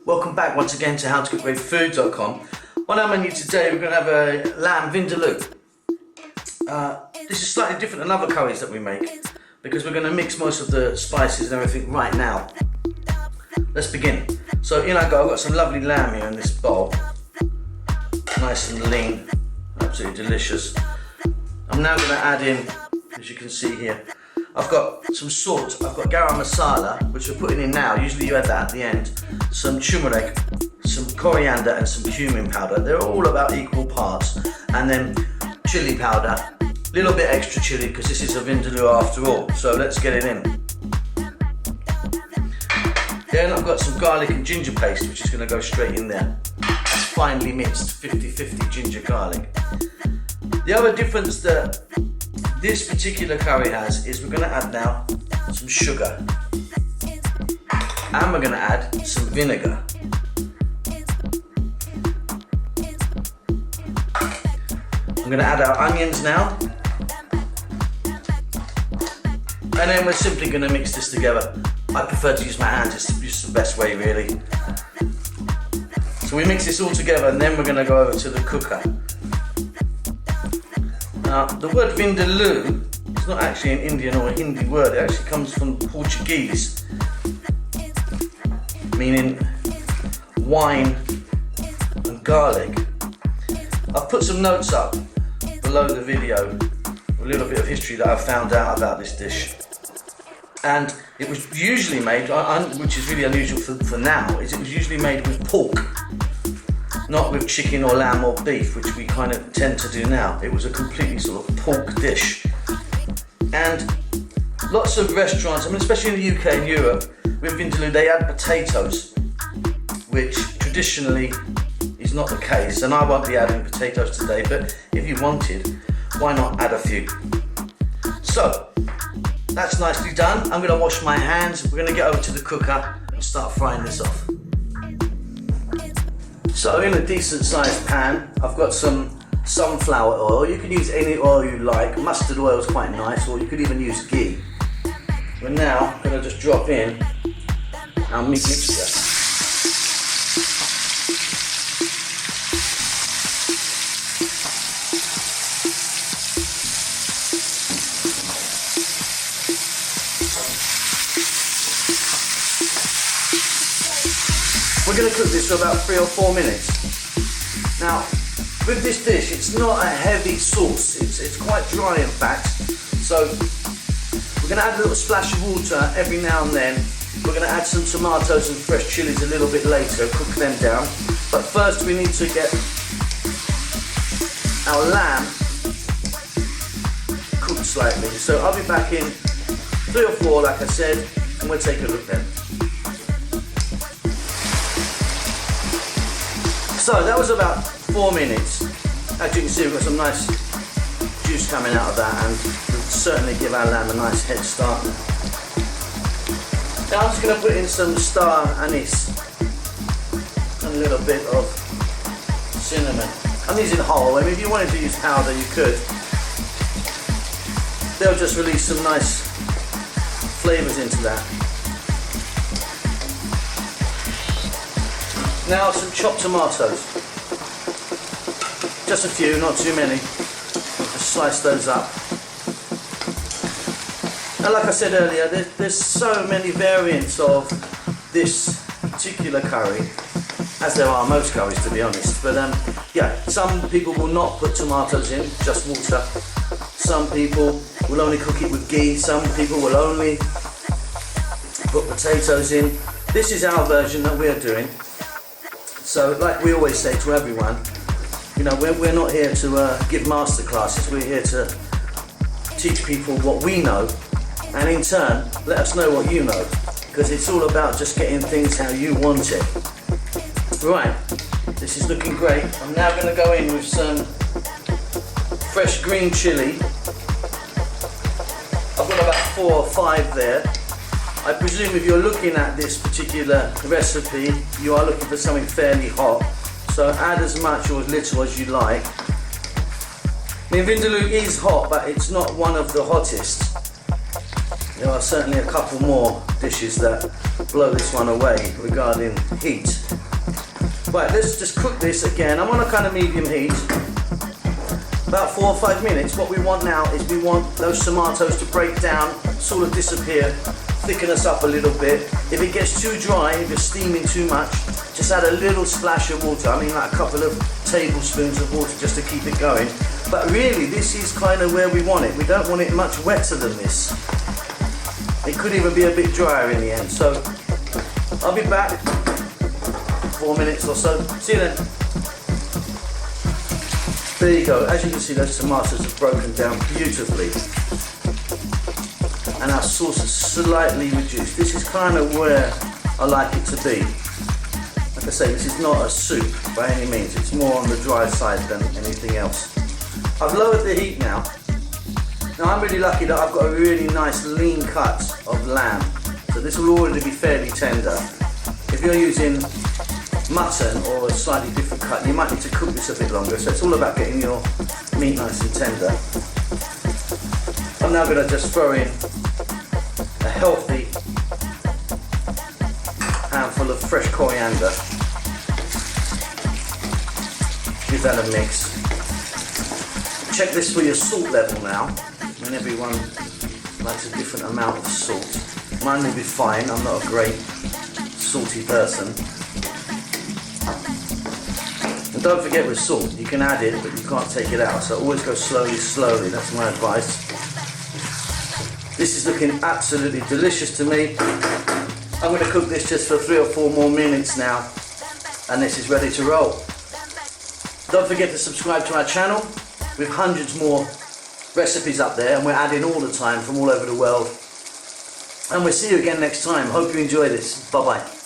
Welcome back once again to howtocookgreatfood.com. On our menu today we're going to have a lamb vindaloo. This is slightly different than other curries that we make because we're going to mix most of the spices and everything right now. Let's begin. So in I go, I've got some lovely lamb here in this bowl. Nice and lean, absolutely delicious. I'm now going to add in, as you can see here, I've got some salt, I've got garam masala, which we're putting in now. Usually you add that at the end. Some turmeric, some coriander and some cumin powder. They're all about equal parts. And then chili powder, a little bit extra chili because this is a vindaloo after all. So let's get it in. Then I've got some garlic and ginger paste, which is going to go straight in there. That's finely mixed, 50-50 ginger garlic. The other difference that this particular curry has is we're going to add now some sugar. And we're going to add some vinegar. I'm going to add our onions now. And then we're simply going to mix this together. I prefer to use my hands, it's just the best way really. So we mix this all together and then we're going to go over to the cooker. Now the word vindaloo is not actually an Indian or a Hindi word, it actually comes from Portuguese, meaning wine and garlic. I've put some notes up below the video, a little bit of history that I've found out about this dish. And it was usually made, which is really unusual for now, is it was usually made with pork, not with chicken or lamb or beef, which we kind of tend to do now. It was a completely sort of pork dish. And lots of restaurants, I mean especially in the UK and Europe, with vindaloo they add potatoes, which traditionally is not the case, and I won't be adding potatoes today, but if you wanted, why not add a few? So, that's nicely done. I'm going to wash my hands, we're going to get over to the cooker and start frying this off. So in a decent sized pan, I've got some sunflower oil. You can use any oil you like. Mustard oil is quite nice, or you could even use ghee. We're now going to just drop in our meat mixture. We're going to cook this for about 3 or 4 minutes. Now, with this dish, it's not a heavy sauce. It's quite dry, in fact. So, we're going to add a little splash of water every now and then. We're going to add some tomatoes and fresh chilies a little bit later, cook them down. But first, we need to get our lamb cooked slightly. So, I'll be back in 3 or 4, like I said, and we'll take a look then. So that was about 4 minutes. As you can see, we've got some nice juice coming out of that, and we'll certainly give our lamb a nice head start. Now I'm just going to put in some star anise and a little bit of cinnamon. I'm using whole. I mean, if you wanted to use powder, you could. They'll just release some nice flavours into that. Now some chopped tomatoes, just a few, not too many, just slice those up. Now like I said earlier, there's so many variants of this particular curry, as there are most curries to be honest, but yeah, some people will not put tomatoes in, just water. Some people will only cook it with ghee, some people will only put potatoes in. This is our version that we're doing. So, like we always say to everyone, you know, we're not here to give master classes. We're here to teach people what we know, and in turn, let us know what you know, because it's all about just getting things how you want it. Right, this is looking great. I'm now going to go in with some fresh green chili. I've got about 4 or 5 there. I presume if you're looking at this particular recipe, you are looking for something fairly hot. So add as much or as little as you like. I mean, vindaloo is hot, but it's not one of the hottest. There are certainly a couple more dishes that blow this one away regarding heat. Right, let's just cook this again. I'm on a kind of medium heat. About 4 or 5 minutes. What we want now is we want those tomatoes to break down, sort of disappear, thicken us up a little bit. If it gets too dry, if you're steaming too much, just add a little splash of water. I mean like a couple of tablespoons of water just to keep it going. But really, this is kind of where we want it. We don't want it much wetter than this. It could even be a bit drier in the end. So I'll be back 4 minutes or so. See you then. There you go. As you can see, those tomatoes have broken down beautifully. And our sauce is slightly reduced. This is kind of where I like it to be. Like I say, this is not a soup by any means. It's more on the dry side than anything else. I've lowered the heat now. Now I'm really lucky that I've got a really nice lean cut of lamb. So this will already be fairly tender. If you're using mutton or a slightly different cut, you might need to cook this a bit longer. So it's all about getting your meat nice and tender. I'm now going to just throw in a healthy handful of fresh coriander. Give that a mix. Check this for your salt level now. I mean, everyone likes a different amount of salt. Mine will be fine. I'm not a great salty person. And don't forget with salt, you can add it, but you can't take it out. So always go slowly, slowly. That's my advice. This is looking absolutely delicious to me. I'm going to cook this just for 3 or 4 more minutes now, and this is ready to roll. Don't forget to subscribe to our channel. We have hundreds more recipes up there, and we're adding all the time from all over the world. And we'll see you again next time. Hope you enjoy this. Bye bye.